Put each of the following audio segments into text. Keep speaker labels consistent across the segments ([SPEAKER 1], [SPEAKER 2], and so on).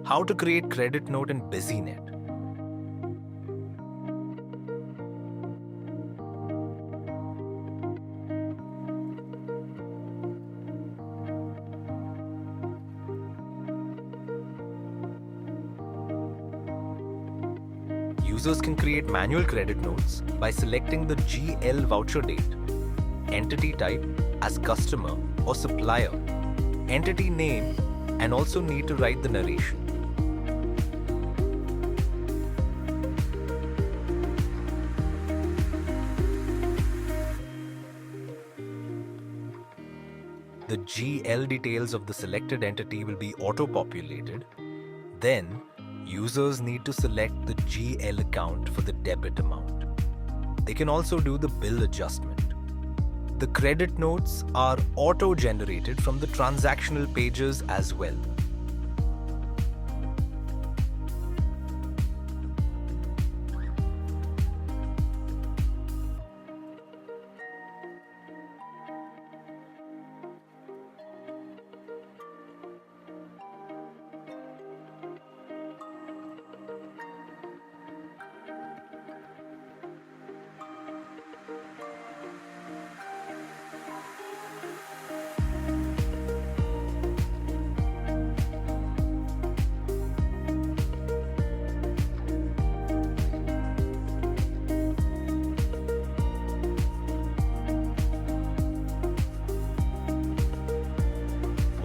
[SPEAKER 1] How to create credit note in Businet. Users can create manual credit notes by selecting the GL voucher date, entity type as customer or supplier, entity name, and also need to write the narration. The GL details of the selected entity will be auto-populated. Then, users need to select the GL account for the debit amount. They can also do the bill adjustment. The credit notes are auto-generated from the transactional pages as well.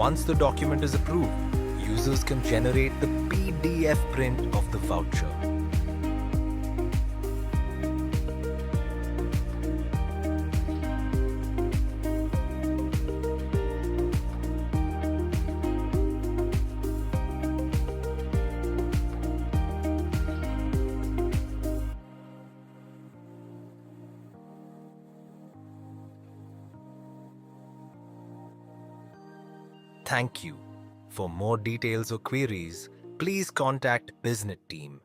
[SPEAKER 1] Once the document is approved, users can generate the PDF print of the voucher. Thank you. For more details or queries, please contact Businet team.